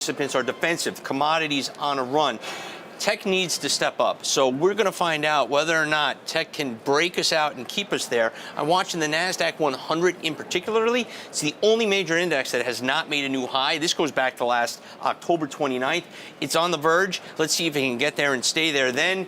Participants are defensive, commodities on a run. Tech needs to step up. So we're going to find out whether or not tech can break us out and keep us there. I'm watching the NASDAQ 100 in particularly. It's the only major index that has not made a new high. This goes back to last October 29th. It's on the verge. Let's see if it can get there and stay there. Then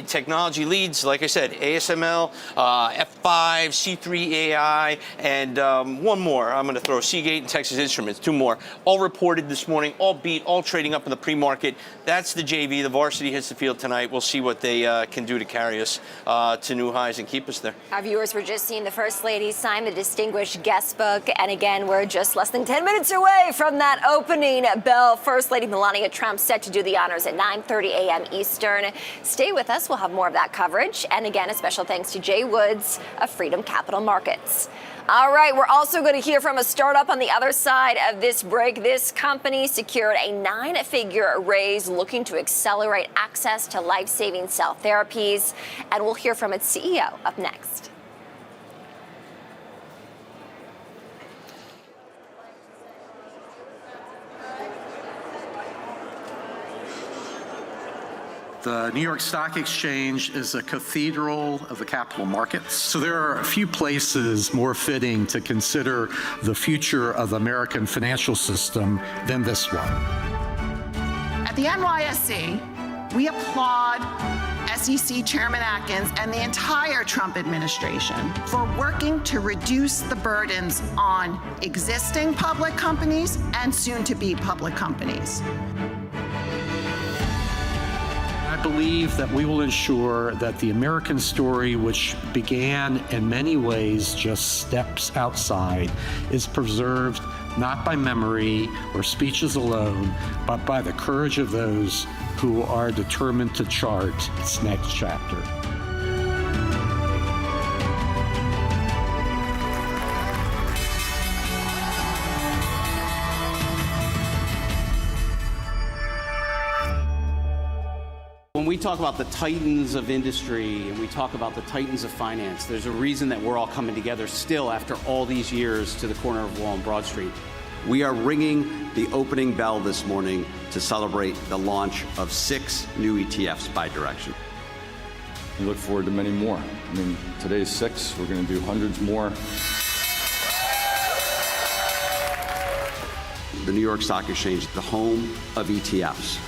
technology leads, like I said, ASML, F5, C3 AI, and one more. I'm going to throw Seagate and Texas Instruments, two more. All reported this morning, all beat, all trading up in the pre-market. That's the JV. The varsity hits the field tonight. We'll see what they can do to carry us to new highs and keep us there. Our viewers were just seeing the First Lady sign the Distinguished Guest Book. And again, we're just less than 10 minutes away from that opening bell. First Lady Melania Trump set to do the honors at 9:30 a.m. Eastern. Stay with us. We'll have more of that coverage. And again, a special thanks to Jay Woods of Freedom Capital Markets. All right, we're also going to hear from a startup on the other side of this break. This company secured a 9-figure raise looking to accelerate access to life-saving cell therapies. And we'll hear from its CEO up next. The New York Stock Exchange is a cathedral of the capital markets. So there are a few places more fitting to consider the future of the American financial system than this one. At the NYSE, we applaud SEC Chairman Atkins and the entire Trump administration for working to reduce the burdens on existing public companies and soon-to-be public companies. I believe that we will ensure that the American story, which began in many ways just steps outside, is preserved not by memory or speeches alone, but by the courage of those who are determined to chart its next chapter. When we talk about the titans of industry and we talk about the titans of finance, there's a reason that we're all coming together still after all these years to the corner of Wall and Broad Street. We are ringing the opening bell this morning to celebrate the launch of 6 new ETFs by direction. We look forward to many more. I mean, today's 6, we're going to do hundreds more. The New York Stock Exchange, the home of ETFs.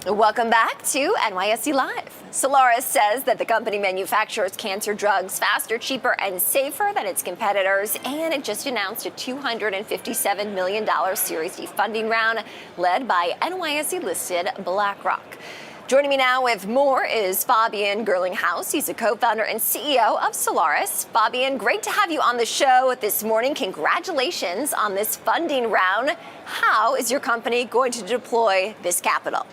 Welcome back to NYSE Live. Solaris says that the company manufactures cancer drugs faster, cheaper, and safer than its competitors, and it just announced a $257 million Series D funding round led by NYSE-listed BlackRock. Joining me now with more is Fabian Gerlinghaus. He's a co-founder and CEO of Solaris. Fabian, great to have you on the show this morning. Congratulations on this funding round. How is your company going to deploy this capital?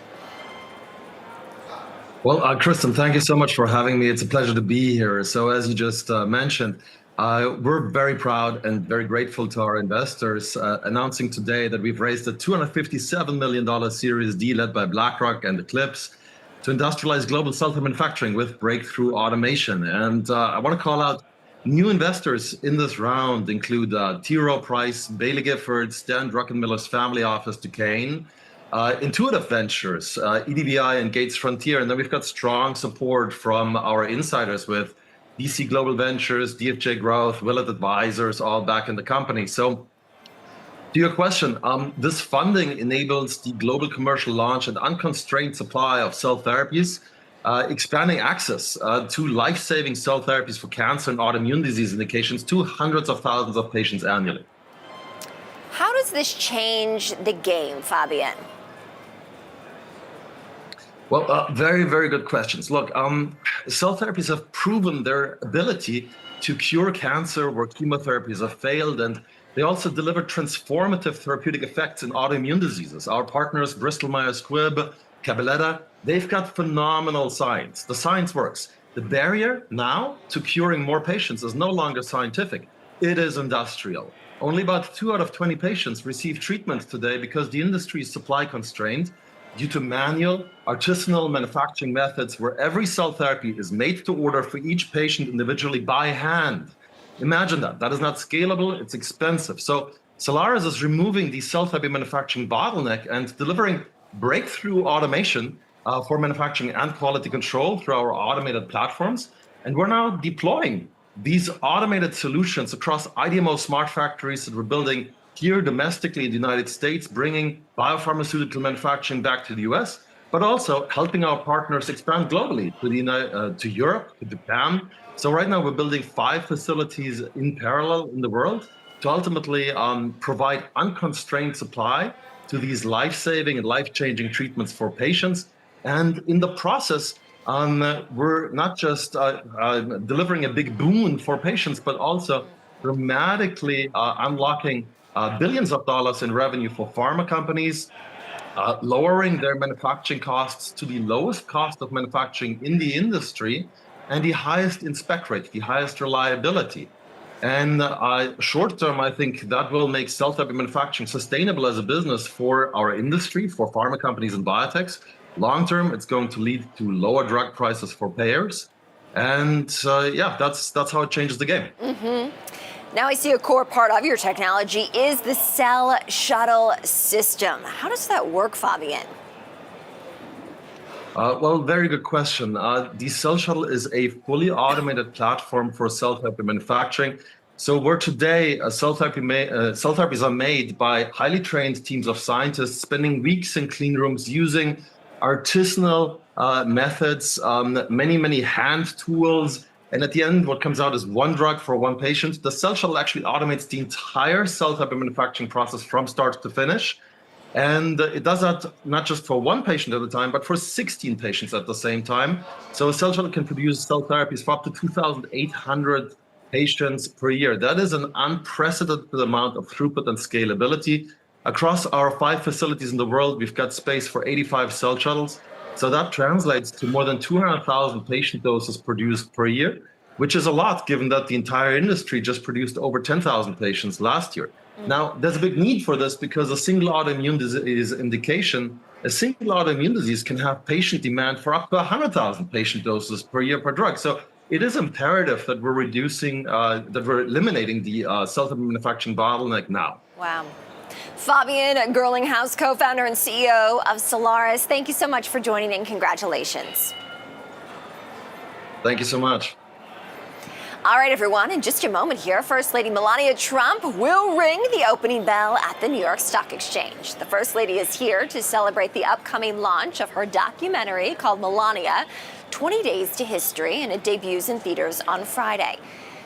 Well, Kristen, thank you so much for having me. It's a pleasure to be here. So as you just mentioned, we're very proud and very grateful to our investors, announcing today that we've raised a $257 million Series D led by BlackRock and Eclipse to industrialize global self-manufacturing with breakthrough automation. And I want to call out new investors in this round include T. Rowe Price, Bailey Gifford, Stan Druckenmiller's family office, Duquesne, Intuitive Ventures, EDVI, and Gates Frontier. And then we've got strong support from our insiders with DC Global Ventures, DFJ Growth, Willett Advisors, all back in the company. So to your question, this funding enables the global commercial launch and unconstrained supply of cell therapies, expanding access to life-saving cell therapies for cancer and autoimmune disease indications to hundreds of thousands of patients annually. How does this change the game, Fabian? Well, very, very good questions. Look, cell therapies have proven their ability to cure cancer where chemotherapies have failed. And They also deliver transformative therapeutic effects in autoimmune diseases. Our partners, Bristol Myers Squibb, Cabaletta, they've got phenomenal science. The science works. The barrier now to curing more patients is no longer scientific. It is industrial. Only about 2 out of 20 patients receive treatment today because the industry is supply constrained due to manual, artisanal manufacturing methods where every cell therapy is made to order for each patient individually by hand. Imagine that. That is not scalable, it's expensive. So Solaris is removing the cell therapy manufacturing bottleneck and delivering breakthrough automation for manufacturing and quality control through our automated platforms. And we're now deploying these automated solutions across IDMO smart factories that we're building here domestically in the United States, bringing biopharmaceutical manufacturing back to the US, but also helping our partners expand globally to Europe, to Japan. So right now we're building 5 facilities in parallel in the world to ultimately provide unconstrained supply to these life-saving and life-changing treatments for patients. And in the process, we're not just delivering a big boon for patients, but also dramatically unlocking billions of dollars in revenue for pharma companies, lowering their manufacturing costs to the lowest cost of manufacturing in the industry, and the highest inspect rate, the highest reliability. And short term, I think that will make cell therapy manufacturing sustainable as a business for our industry, for pharma companies and biotechs. Long term, it's going to lead to lower drug prices for payers. And yeah, that's how it changes the game. Now I see a core part of your technology is the cell shuttle system. How does that work, Fabian? Well, very good question. The Cell Shuttle is a fully automated platform for cell therapy manufacturing. So where today cell therapies are made by highly trained teams of scientists spending weeks in clean rooms using artisanal methods, many hand tools. And at the end, what comes out is one drug for one patient. The Cell Shuttle actually automates the entire cell therapy manufacturing process from start to finish. And it does that not just for one patient at a time, but for 16 patients at the same time. So a Cell Shuttle can produce cell therapies for up to 2,800 patients per year. That is an unprecedented amount of throughput and scalability. Across our 5 facilities in the world, we've got space for 85 Cell Shuttles. So that translates to more than 200,000 patient doses produced per year, which is a lot given that the entire industry just produced over 10,000 patients last year. Now, there's a big need for this because a single autoimmune disease indication, a single autoimmune disease can have patient demand for up to 100,000 patient doses per year per drug. So it is imperative that we're eliminating the cell therapy manufacturing bottleneck now. Wow. Fabian Gerlinghaus, co-founder and CEO of Solaris, thank you so much for joining in. Congratulations. Thank you so much. All right, everyone, in just a moment here, First Lady Melania Trump will ring the opening bell at the New York Stock Exchange. The First Lady is here to celebrate the upcoming launch of her documentary called Melania, 20 Days to History, and it debuts in theaters on Friday.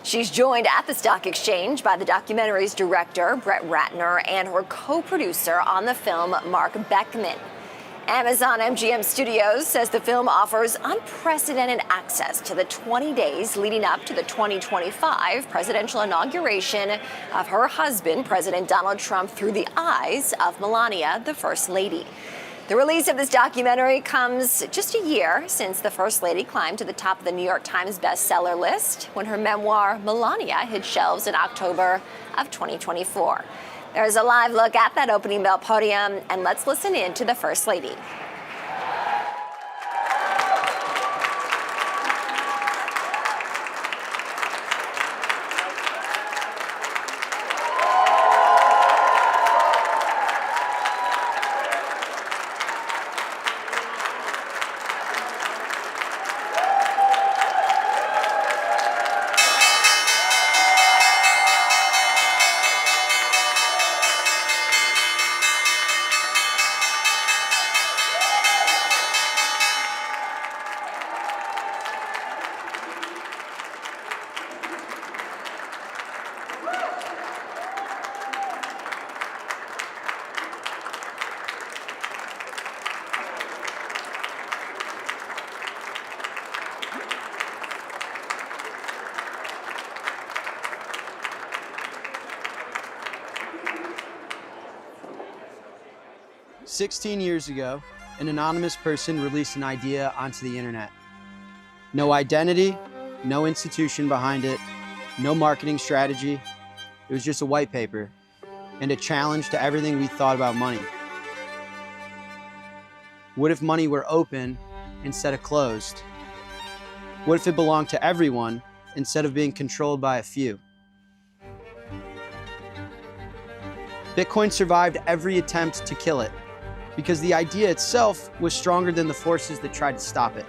She's joined at the Stock Exchange by the documentary's director, Brett Ratner, and her co-producer on the film, Mark Beckman. Amazon MGM Studios says the film offers unprecedented access to the 20 days leading up to the 2025 presidential inauguration of her husband, President Donald Trump, through the eyes of Melania, the First Lady. The release of this documentary comes just a year since the First Lady climbed to the top of the New York Times bestseller list when her memoir, Melania, hit shelves in October of 2024. There's a live look at that opening bell podium, and let's listen in to the First Lady. 16 years ago, an anonymous person released an idea onto the internet. No identity, no institution behind it, no marketing strategy. It was just a white paper and a challenge to everything we thought about money. What if money were open instead of closed? What if it belonged to everyone instead of being controlled by a few? Bitcoin survived every attempt to kill it because the idea itself was stronger than the forces that tried to stop it.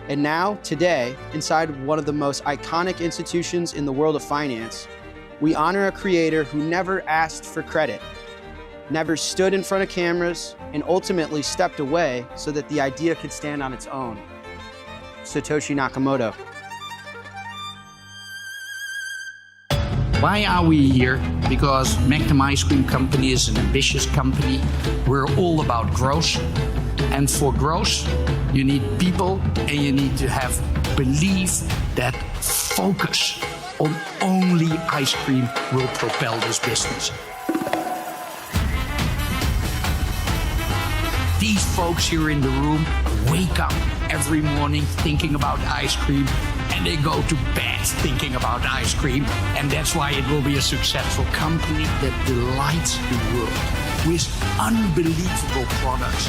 And now, today, inside one of the most iconic institutions in the world of finance, we honor a creator who never asked for credit, never stood in front of cameras, and ultimately stepped away so that the idea could stand on its own. Satoshi Nakamoto. Why are we here? Because Magnum Ice Cream Company is an ambitious company. We're all about growth. And for growth, you need people and you need to have belief that focus on only ice cream will propel this business. These folks here in the room wake up every morning thinking about ice cream, and they go to bed thinking about ice cream, and that's why it will be a successful company that delights the world with unbelievable products.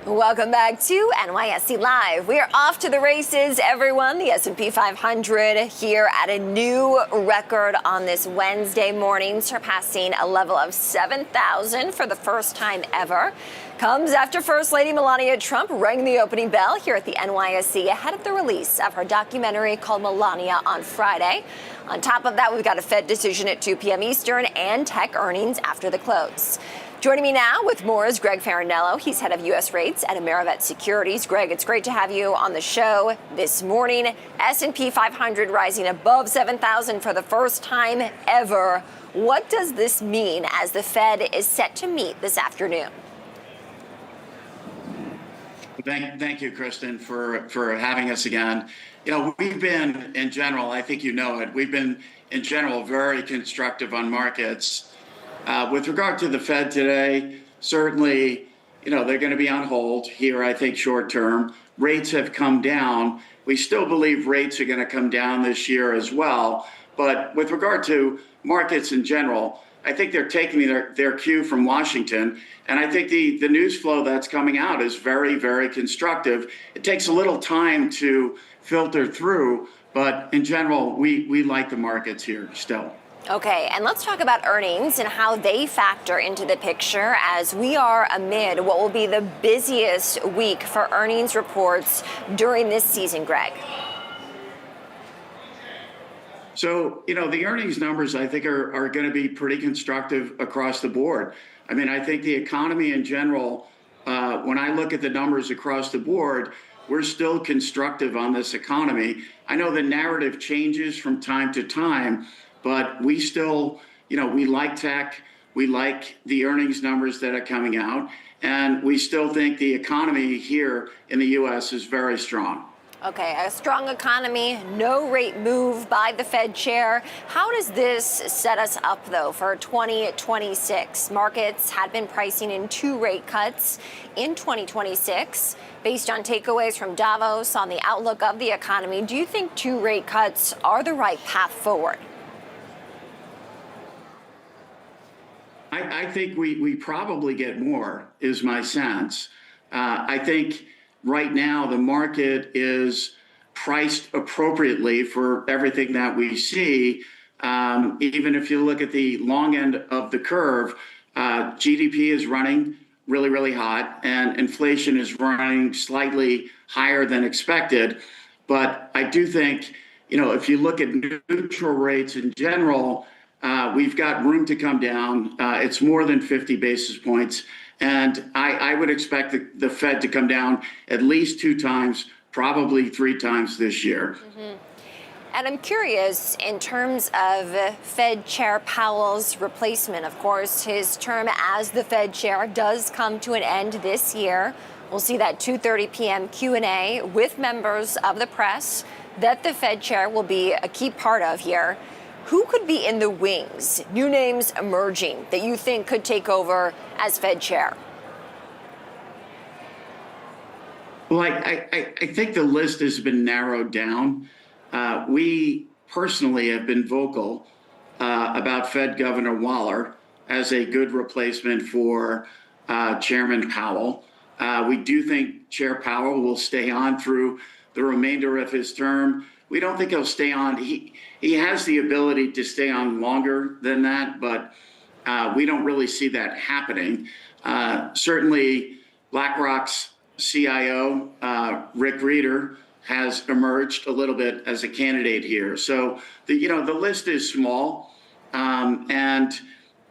Welcome back to NYSE Live. We are off to the races, everyone. The S&P 500 here at a new record on this Wednesday morning, surpassing a level of 7,000 for the first time ever. Comes after First Lady Melania Trump rang the opening bell here at the NYSE ahead of the release of her documentary called Melania on Friday. On top of that, we've got a Fed decision at 2 p.m. Eastern and tech earnings after the close. Joining me now with more is Greg Farinello. He's head of U.S. rates at Amerivet Securities. Greg, it's great to have you on the show this morning. S&P 500 rising above 7,000 for the first time ever. What does this mean as the Fed is set to meet this afternoon? Thank you, Kristen, for having us again. You know, we've been, in general, I think you know it, we've been, in general, very constructive on markets. With regard to the Fed today, certainly, you know, they're going to be on hold here, I think, short term. Rates have come down. We still believe rates are going to come down this year as well. But with regard to markets in general, I think they're taking their cue from Washington. And I think the news flow that's coming out is very, very constructive. It takes a little time to filter through, but in general, we like the markets here still. Okay, and let's talk about earnings and how they factor into the picture as we are amid what will be the busiest week for earnings reports during this season, Greg. So, you know, the earnings numbers, I think, are going to be pretty constructive across the board. I mean, I think the economy in general, when I look at the numbers across the board, we're still constructive on this economy. I know the narrative changes from time to time, but we still, you know, we like tech, we like the earnings numbers that are coming out, and we still think the economy here in the U.S. is very strong. Okay, a strong economy, no rate move by the Fed chair. How does this set us up, though, for 2026? Markets had been pricing in 2 rate cuts in 2026 based on takeaways from Davos on the outlook of the economy. Do you think 2 rate cuts are the right path forward? I think we probably get more, is my sense. I think right now the market is priced appropriately for everything that we see. Even if you look at the long end of the curve, GDP is running really, really hot, and inflation is running slightly higher than expected. But I do think, you know, if you look at neutral rates in general, we've got room to come down. It's more than 50 basis points. And I would expect the Fed to come down at least 2 times, probably 3 times this year. And I'm curious, in terms of Fed Chair Powell's replacement, of course, his term as the Fed Chair does come to an end this year. We'll see that 2:30 p.m. Q&A with members of the press that the Fed Chair will be a key part of here. Who could be in the wings, new names emerging, that you think could take over as Fed Chair? Well, I think the list has been narrowed down. We personally have been vocal about Fed Governor Waller as a good replacement for Chairman Powell. We do think Chair Powell will stay on through the remainder of his term. We don't think he'll stay on. He has the ability to stay on longer than that, but we don't really see that happening. Certainly, BlackRock's CIO, Rick Rieder, has emerged a little bit as a candidate here. So the list is small, and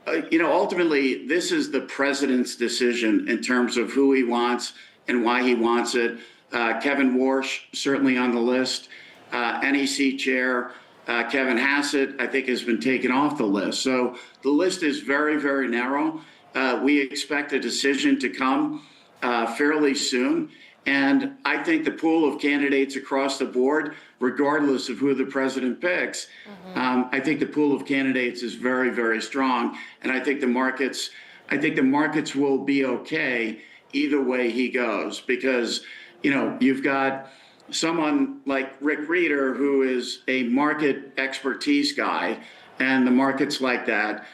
ultimately this is the president's decision in terms of who he wants and why he wants it. Kevin Warsh certainly on the list. NEC chair Kevin Hassett, I think, has been taken off the list. So the list is very, very narrow. We expect a decision to come fairly soon. And I think the pool of candidates across the board, regardless of who the president picks, I think the pool of candidates is very, very strong. And I think the markets will be okay either way he goes, because you've got someone like Rick Rieder, who is a market expertise guy, and the markets like that.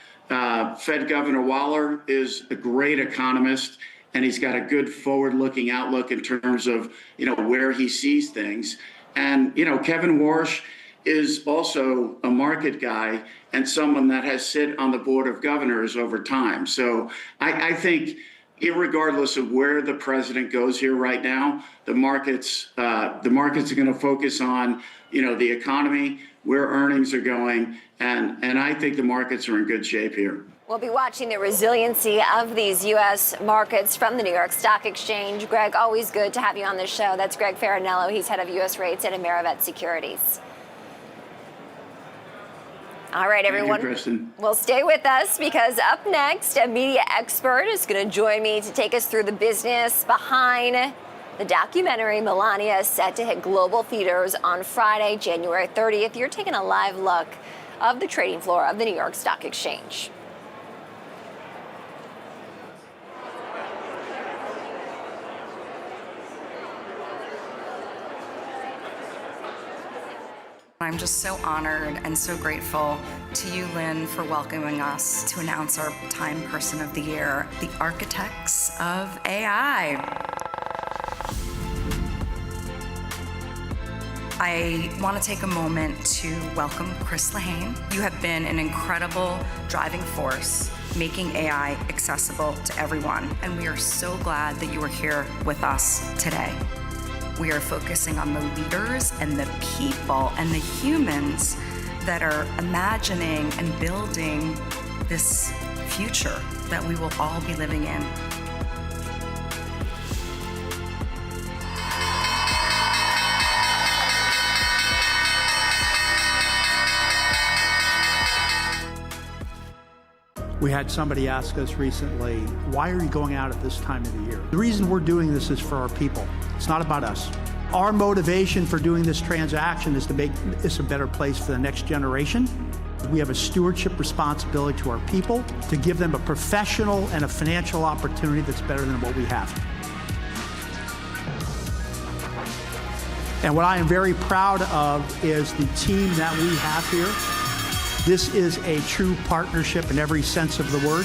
Fed Governor Waller is a great economist, and he's got a good forward-looking outlook in terms of, where he sees things. And, Kevin Warsh is also a market guy and someone that has sit on the board of governors over time. So I think, irregardless of where the president goes here right now, the markets are going to focus on, the economy, where earnings are going, and I think the markets are in good shape here. We'll be watching the resiliency of these U.S. markets from the New York Stock Exchange. Greg, always good to have you on the show. That's Greg Farinello. He's head of U.S. rates at Amerivet Securities. All right, everyone. Thank you, Kristen. Well, stay with us, because up next, a media expert is going to join me to take us through the business behind the documentary Melania, is set to hit global theaters on Friday, January 30th. You're taking a live look of the trading floor of the New York Stock Exchange. I'm just so honored and so grateful to you, Lynn, for welcoming us to announce our Time Person of the Year, the architects of AI. I want to take a moment to welcome Chris Lehane. You have been an incredible driving force, making AI accessible to everyone, and we are so glad that you are here with us today. We are focusing on the leaders and the people and the humans that are imagining and building this future that we will all be living in. We had somebody ask us recently, why are you going out at this time of the year? The reason we're doing this is for our people. It's not about us. Our motivation for doing this transaction is to make this a better place for the next generation. We have a stewardship responsibility to our people to give them a professional and a financial opportunity that's better than what we have. And what I am very proud of is the team that we have here. This is a true partnership in every sense of the word.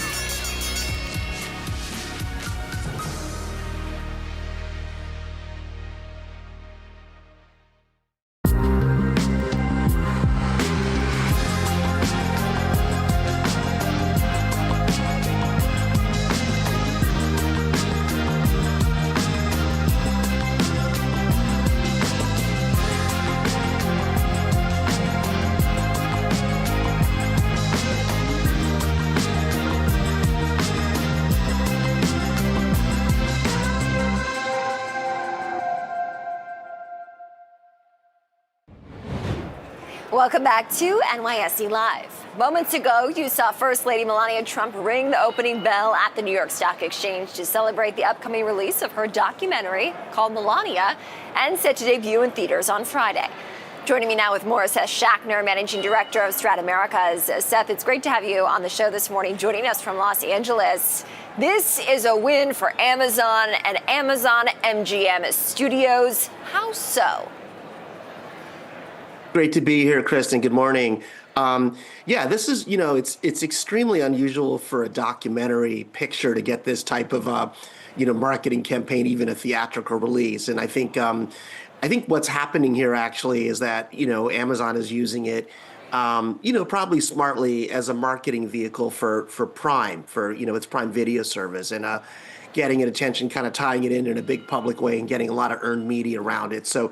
Welcome back to NYSE Live. Moments ago, you saw First Lady Melania Trump ring the opening bell at the New York Stock Exchange to celebrate the upcoming release of her documentary called Melania, and set to debut in theaters on Friday. Joining me now with more, Seth Shackner, Managing Director of Strat Americas. Seth, it's great to have you on the show this morning, joining us from Los Angeles. This is a win for Amazon and Amazon MGM Studios. How so? Great to be here, Kristen. Good morning. Yeah, this is, it's extremely unusual for a documentary picture to get this type of, marketing campaign, even a theatrical release. And I think what's happening here actually is that, Amazon is using it, probably smartly as a marketing vehicle for Prime, for, its Prime Video service, and getting it attention, kind of tying it in a big public way and getting a lot of earned media around it. So,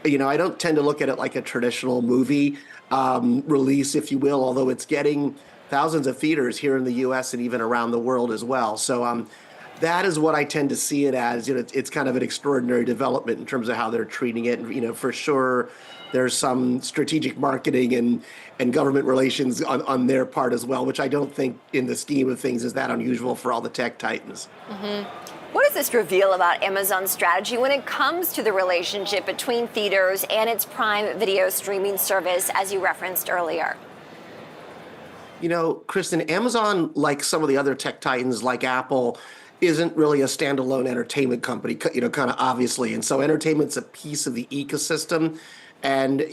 I don't tend to look at it like a traditional movie release, if you will, although it's getting thousands of theaters here in the U.S. and even around the world as well. So that is what I tend to see it as. It's kind of an extraordinary development in terms of how they're treating it. And, for sure, there's some strategic marketing and government relations on their part as well, which I don't think in the scheme of things is that unusual for all the tech titans. Mm-hmm. What does this reveal about Amazon's strategy when it comes to the relationship between theaters and its Prime Video streaming service, as you referenced earlier? Kristen, Amazon, like some of the other tech titans like Apple, isn't really a standalone entertainment company, kind of obviously. And so entertainment's a piece of the ecosystem. And,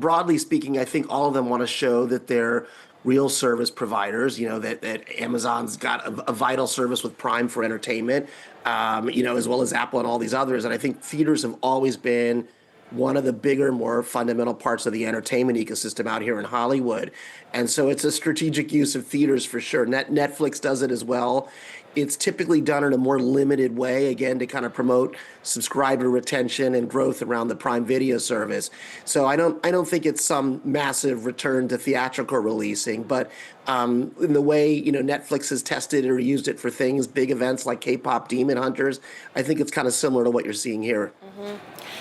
broadly speaking, I think all of them want to show that they're real service providers, that Amazon's got a vital service with Prime for entertainment, as well as Apple and all these others. And I think theaters have always been one of the bigger, more fundamental parts of the entertainment ecosystem out here in Hollywood. And so it's a strategic use of theaters for sure. Netflix does it as well. It's typically done in a more limited way, again, to kind of promote subscriber retention and growth around the Prime Video service. So I don't think it's some massive return to theatrical releasing, but in the way, Netflix has tested or used it for things, big events like K-pop Demon Hunters, I think it's kind of similar to what you're seeing here. Mm-hmm.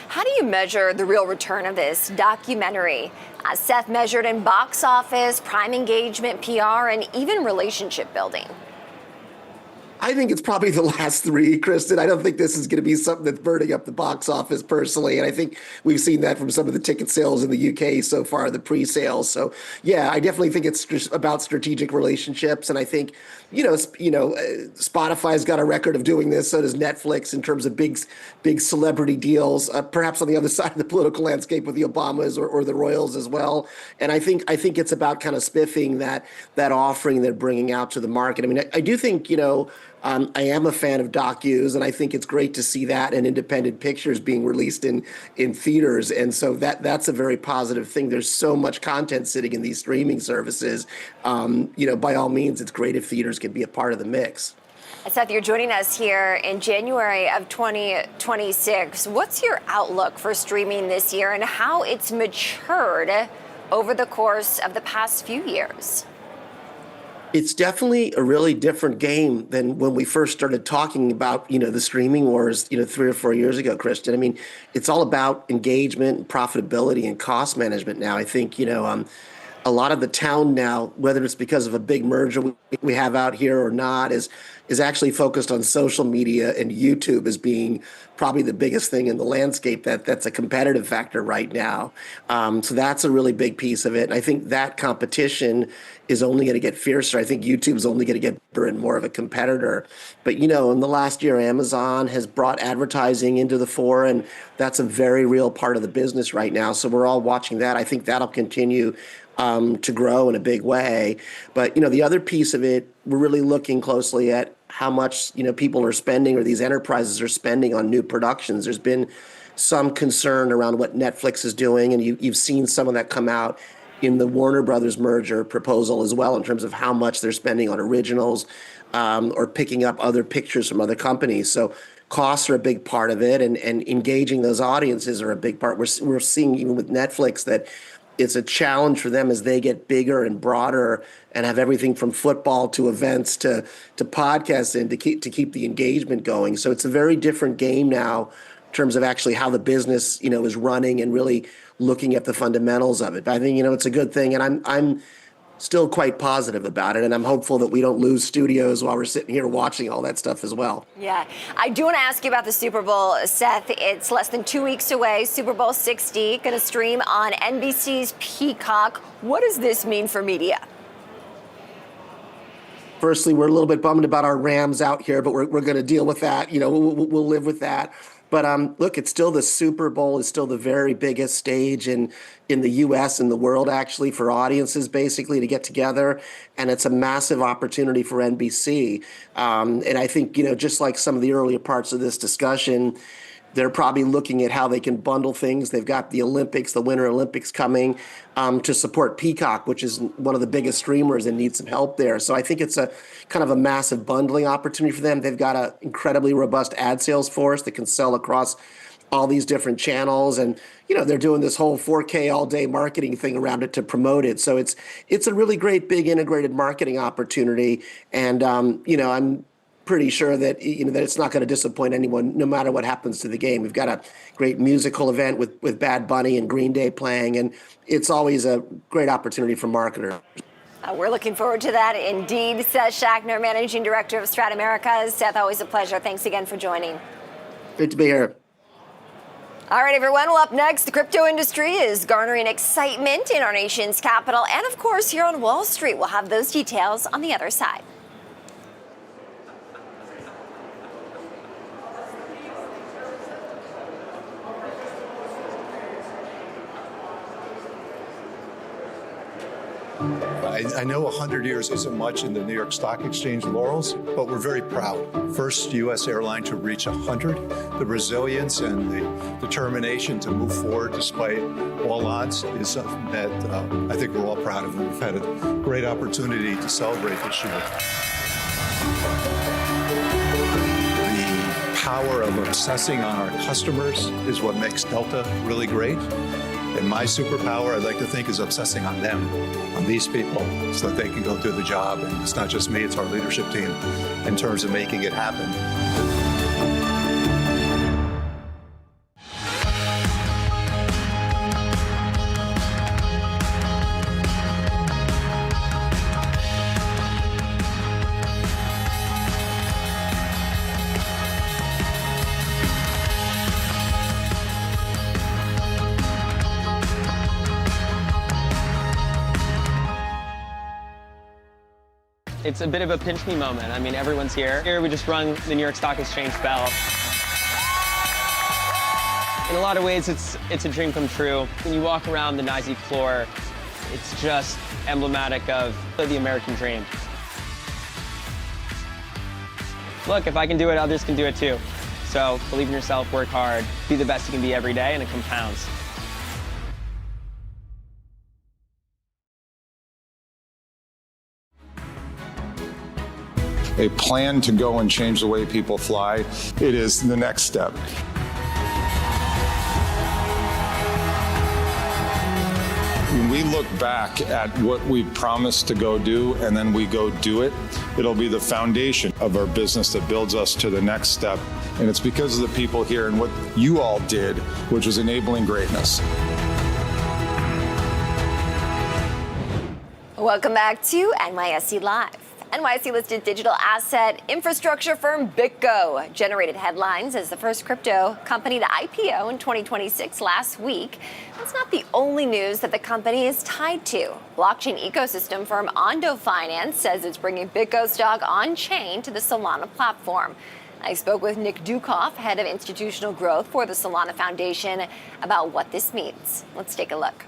How do you measure the real return of this documentary? Seth, measured in box office, Prime engagement, PR, and even relationship building? I think it's probably the last three, Kristen. I don't think this is going to be something that's burning up the box office personally. And I think we've seen that from some of the ticket sales in the UK so far, the pre-sales. So, yeah, I definitely think it's just about strategic relationships. And I think, Spotify's got a record of doing this. So does Netflix in terms of big celebrity deals, perhaps on the other side of the political landscape with the Obamas or the Royals as well. And I think it's about kind of spiffing that offering they're bringing out to the market. I mean, I do think, I am a fan of docus, and I think it's great to see that and independent pictures being released in theaters. And so that's a very positive thing. There's so much content sitting in these streaming services. By all means, it's great if theaters can be a part of the mix. Seth, you're joining us here in January of 2026. What's your outlook for streaming this year and how it's matured over the course of the past few years? It's definitely a really different game than when we first started talking about, the streaming wars, 3 or 4 years ago, Kristen. I mean, it's all about engagement and profitability and cost management now. I think, a lot of the town now, whether it's because of a big merger we have out here or not, is actually focused on social media and YouTube as being probably the biggest thing in the landscape that's a competitive factor right now. So that's a really big piece of it. And I think that competition is only going to get fiercer. I think YouTube's only going to get bigger and more of a competitor. But, in the last year, Amazon has brought advertising into the fore, and that's a very real part of the business right now. So we're all watching that. I think that'll continue to grow in a big way. But, the other piece of it, we're really looking closely at how much, people are spending or these enterprises are spending on new productions. There's been some concern around what Netflix is doing, and you've seen some of that come out in the Warner Brothers merger proposal as well, in terms of how much they're spending on originals or picking up other pictures from other companies. So costs are a big part of it, and engaging those audiences are a big part. We're seeing even with Netflix that it's a challenge for them as they get bigger and broader and have everything from football to events to podcasts and to keep the engagement going. So it's a very different game now terms of actually how the business, is running and really looking at the fundamentals of it. But I think, it's a good thing, and I'm still quite positive about it, and I'm hopeful that we don't lose studios while we're sitting here watching all that stuff as well. Yeah, I do want to ask you about the Super Bowl, Seth. It's less than 2 weeks away. Super Bowl 60 going to stream on NBC's Peacock. What does this mean for media? Firstly, we're a little bit bummed about our Rams out here, but we're going to deal with that. We'll live with that. But look, it's still the Super Bowl is still the very biggest stage in the U.S. and the world, actually, for audiences basically to get together, and it's a massive opportunity for NBC. And I think just like some of the earlier parts of this discussion, they're probably looking at how they can bundle things. They've got the Olympics, the Winter Olympics coming to support Peacock, which is one of the biggest streamers and needs some help there. So I think it's a kind of a massive bundling opportunity for them. They've got an incredibly robust ad sales force that can sell across all these different channels. And, they're doing this whole 4K all day marketing thing around it to promote it. So it's a really great, big integrated marketing opportunity. And, I'm pretty sure that that it's not going to disappoint anyone, no matter what happens to the game. We've got a great musical event with Bad Bunny and Green Day playing, and it's always a great opportunity for marketers. We're looking forward to that indeed. Seth Schachner, Managing Director of Strat Americas. Seth, always a pleasure. Thanks again for joining. Great to be here. All right, everyone. Well, up next, the crypto industry is garnering excitement in our nation's capital. And of course, here on Wall Street, we'll have those details on the other side. I know 100 years isn't much in the New York Stock Exchange laurels, but we're very proud. First U.S. airline to reach 100. The resilience and the determination to move forward despite all odds is something that I think we're all proud of. We've had a great opportunity to celebrate this year. The power of obsessing on our customers is what makes Delta really great. And my superpower, I'd like to think, is obsessing on them, on these people, so that they can go do the job. And it's not just me, it's our leadership team in terms of making it happen. It's a bit of a pinch me moment. I mean, everyone's here. Here we just rung the New York Stock Exchange bell. In a lot of ways, it's a dream come true. When you walk around the NYSE floor, it's just emblematic of the American dream. Look, if I can do it, others can do it too. So believe in yourself, work hard, be the best you can be every day, and it compounds. A plan to go and change the way people fly. It is the next step. When we look back at what we promised to go do and then we go do it, it'll be the foundation of our business that builds us to the next step. And it's because of the people here and what you all did, which was enabling greatness. Welcome back to NYSE Live. NYSE-listed digital asset infrastructure firm BitGo generated headlines as the first crypto company to IPO in 2026 last week. That's not the only news that the company is tied to. Blockchain ecosystem firm Ondo Finance says it's bringing BitGo stock on-chain to the Solana platform. I spoke with Nick Dukoff, head of institutional growth for the Solana Foundation, about what this means. Let's take a look.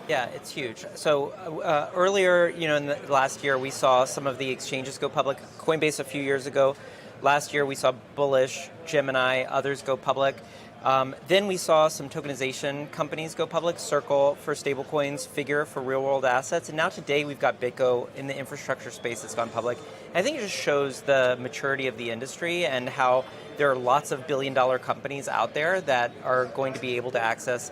Yeah, it's huge. So earlier, in the last year, we saw some of the exchanges go public. Coinbase a few years ago. Last year, we saw Bullish, Gemini, others go public. Then we saw some tokenization companies go public, Circle for stablecoins, Figure for real-world assets. And now today, we've got BitGo in the infrastructure space that's gone public. And I think it just shows the maturity of the industry and how there are lots of billion-dollar companies out there that are going to be able to access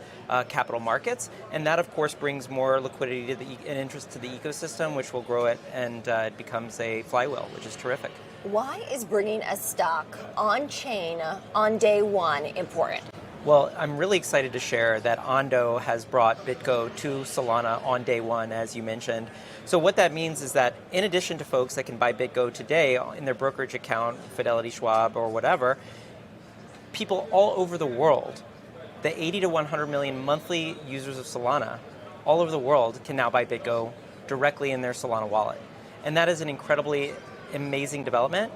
capital markets. And that, of course, brings more liquidity to and interest to the ecosystem, which will grow it, and it becomes a flywheel, which is terrific. Why is bringing a stock on chain on day one important? Well, I'm really excited to share that Ondo has brought BitGo to Solana on day one, as you mentioned. So what that means is that in addition to folks that can buy BitGo today in their brokerage account, Fidelity, Schwab, or whatever, people all over the world, the 80 to 100 million monthly users of Solana all over the world can now buy BitGo directly in their Solana wallet. And that is an incredibly amazing development.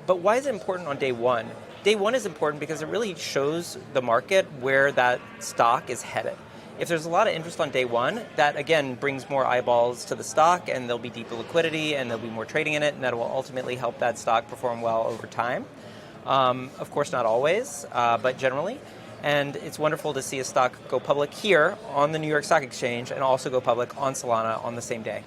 But why is it important on day one? Day one is important because it really shows the market where that stock is headed. If there's a lot of interest on day one, that again brings more eyeballs to the stock, and there'll be deeper liquidity and there'll be more trading in it, and that will ultimately help that stock perform well over time. Of course, not always, but generally. And it's wonderful to see a stock go public here on the New York Stock Exchange and also go public on Solana on the same day.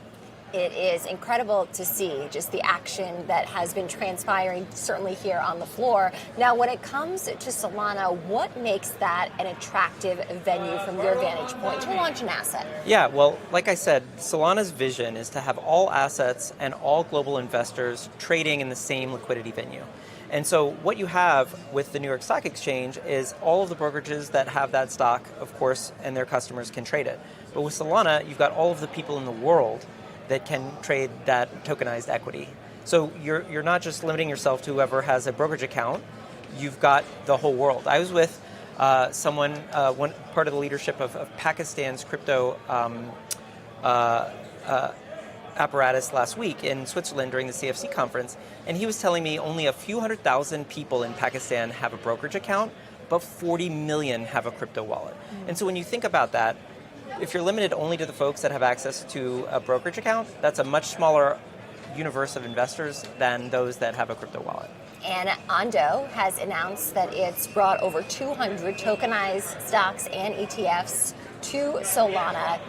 It is incredible to see just the action that has been transpiring, certainly here on the floor. Now, when it comes to Solana, what makes that an attractive venue from your vantage point to launch an asset? Yeah, well, like I said, Solana's vision is to have all assets and all global investors trading in the same liquidity venue. And so what you have with the New York Stock Exchange is all of the brokerages that have that stock, of course, and their customers can trade it. But with Solana, you've got all of the people in the world that can trade that tokenized equity. So you're not just limiting yourself to whoever has a brokerage account, you've got the whole world. I was with one part of the leadership of Pakistan's crypto apparatus last week in Switzerland during the CFC conference, and he was telling me only a few 100,000 people in Pakistan have a brokerage account, but 40 million have a crypto wallet. And so when you think about that, if you're limited only to the folks that have access to a brokerage account, that's a much smaller universe of investors than those that have a crypto wallet. And Ondo has announced that it's brought over 200 tokenized stocks and ETFs to Solana.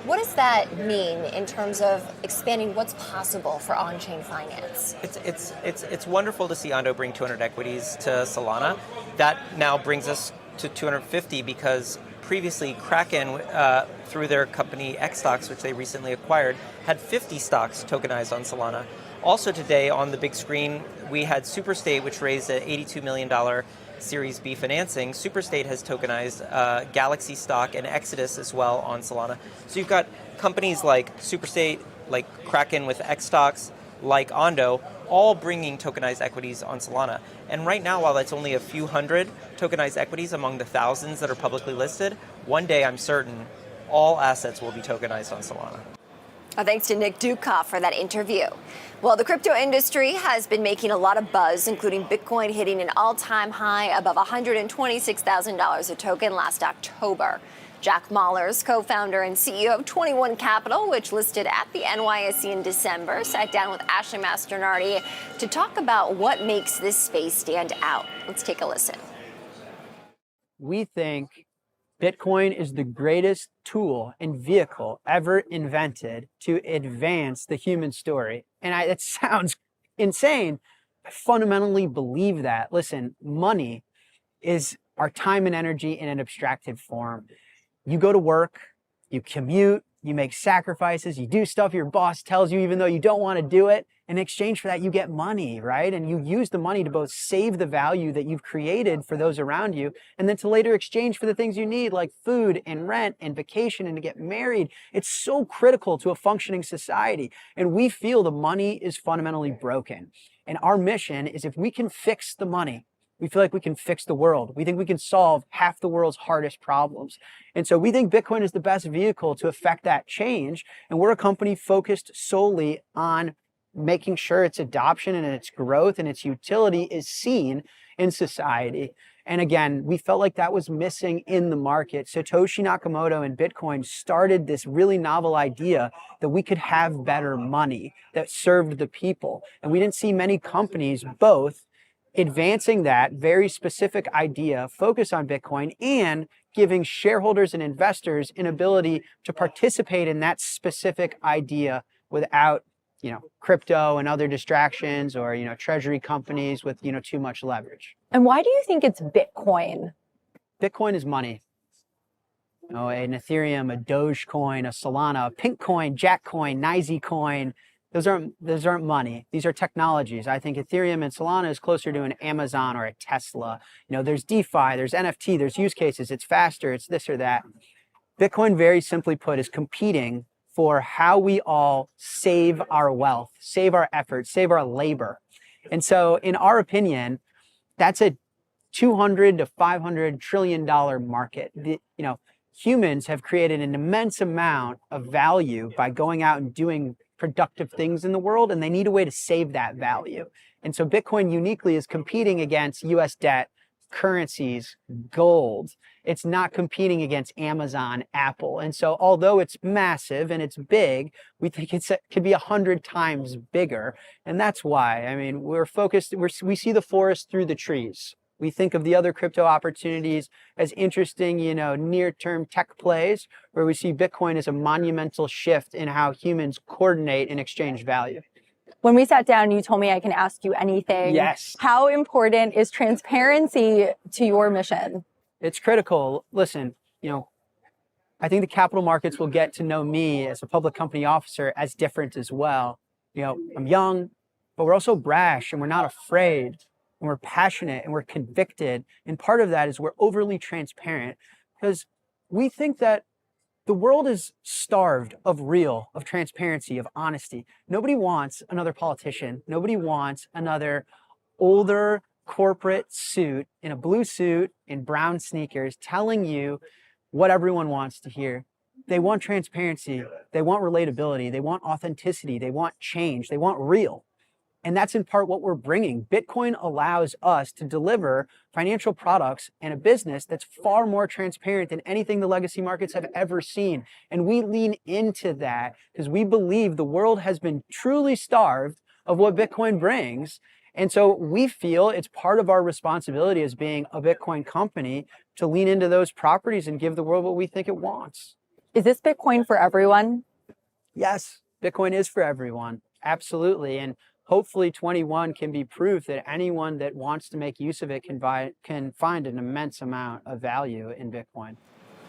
What does that mean in terms of expanding what's possible for on-chain finance? It's wonderful to see Ondo bring 200 equities to Solana. That now brings us to 250 because previously Kraken, through their company Xstocks, which they recently acquired, had 50 stocks tokenized on Solana. Also today on the big screen, we had Superstate, which raised an $82 million Series B financing. Superstate has tokenized Galaxy stock and Exodus as well on Solana. So you've got companies like Superstate, like Kraken with Xstocks, like Ondo, all bringing tokenized equities on Solana. And right now, while that's only a few hundred tokenized equities among the thousands that are publicly listed, one day I'm certain all assets will be tokenized on Solana. Thanks to Nick Dukoff for that interview. Well, the crypto industry has been making a lot of buzz, including Bitcoin hitting an all-time high above $126,000 a token last October. Jack Mallers, co-founder and CEO of 21 Capital, which listed at the NYSE in December, sat down with Ashley Masternardi to talk about what makes this space stand out. Let's take a listen. We think Bitcoin is the greatest tool and vehicle ever invented to advance the human story. And it sounds insane. I fundamentally believe that. Listen, money is our time and energy in an abstracted form. You go to work, you commute, you make sacrifices, you do stuff your boss tells you even though you don't want to do it. In exchange for that, you get money, right? And you use the money to both save the value that you've created for those around you, and then to later exchange for the things you need, like food and rent and vacation and to get married. It's so critical to a functioning society. And we feel the money is fundamentally broken. And our mission is if we can fix the money, we feel like we can fix the world. We think we can solve half the world's hardest problems. And so we think Bitcoin is the best vehicle to affect that change. And we're a company focused solely on making sure its adoption and its growth and its utility is seen in society. And again, we felt like that was missing in the market. Satoshi Nakamoto and Bitcoin started this really novel idea that we could have better money that served the people. And we didn't see many companies both advancing that very specific idea, focus on Bitcoin, and giving shareholders and investors an ability to participate in that specific idea without, crypto and other distractions or, treasury companies with, too much leverage. And why do you think it's Bitcoin? Bitcoin is money. An Ethereum, a Dogecoin, a Solana, a Pink coin, Jack coin, NYSE coin, those aren't money. These are technologies. I think Ethereum and Solana is closer to an Amazon or a Tesla. You know, there's DeFi, there's NFT, there's use cases. It's faster, it's this or that. Bitcoin, very simply put, is competing for how we all save our wealth, save our effort, save our labor. And so, in our opinion, that's a $200 to $500 trillion market. Humans have created an immense amount of value by going out and doing productive things in the world, and they need a way to save that value. And so Bitcoin uniquely is competing against US debt, currencies, gold. It's not competing against Amazon, Apple. And so although it's massive and it's big, we think it could be 100 times bigger. And that's why, I mean, we're focused, we see the forest through the trees. We think of the other crypto opportunities as interesting, near-term tech plays, where we see Bitcoin as a monumental shift in how humans coordinate and exchange value. When we sat down, you told me I can ask you anything. Yes. How important is transparency to your mission? It's critical. Listen, I think the capital markets will get to know me as a public company officer as different as well. I'm young, but we're also brash and we're not afraid. And we're passionate and we're convicted. And part of that is we're overly transparent because we think that the world is starved of transparency, of honesty. Nobody wants another politician. Nobody wants another older corporate suit in a blue suit in brown sneakers telling you what everyone wants to hear. They want transparency. They want relatability. They want authenticity. They want change. They want real. And that's in part what we're bringing. Bitcoin allows us to deliver financial products and a business that's far more transparent than anything the legacy markets have ever seen. And we lean into that because we believe the world has been truly starved of what Bitcoin brings. And so we feel it's part of our responsibility as being a Bitcoin company to lean into those properties and give the world what we think it wants. Is this Bitcoin for everyone? Yes, Bitcoin is for everyone. Absolutely. And hopefully 21 can be proof that anyone that wants to make use of it can find an immense amount of value in Bitcoin.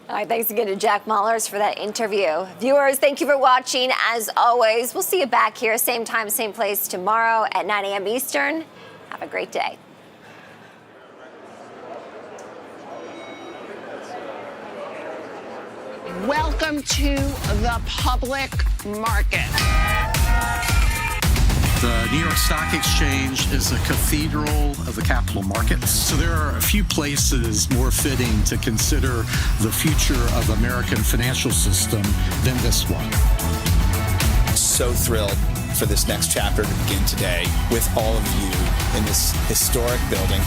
All right, thanks again to Jack Mallers for that interview. Viewers, thank you for watching. As always, we'll see you back here, same time, same place tomorrow at 9 a.m. Eastern. Have a great day. Welcome to the public market. The New York Stock Exchange is a cathedral of the capital markets. So there are a few places more fitting to consider the future of the American financial system than this one. So thrilled for this next chapter to begin today with all of you in this historic building.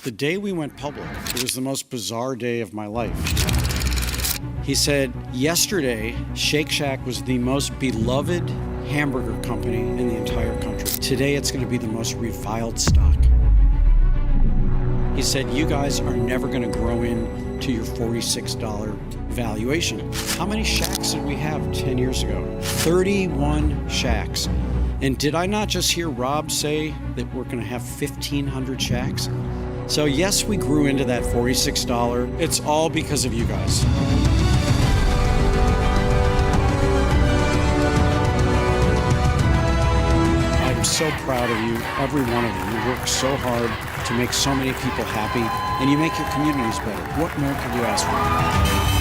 The day we went public, it was the most bizarre day of my life. He said, yesterday, Shake Shack was the most beloved hamburger company in the entire country. Today, it's going to be the most reviled stock. He said, you guys are never going to grow into your $46 valuation. How many Shacks did we have 10 years ago? 31 Shacks. And did I not just hear Rob say that we're going to have 1,500 Shacks? So yes, we grew into that $46. It's all because of you guys. I'm so proud of you, every one of you. You work so hard to make so many people happy, and you make your communities better. What more could you ask for?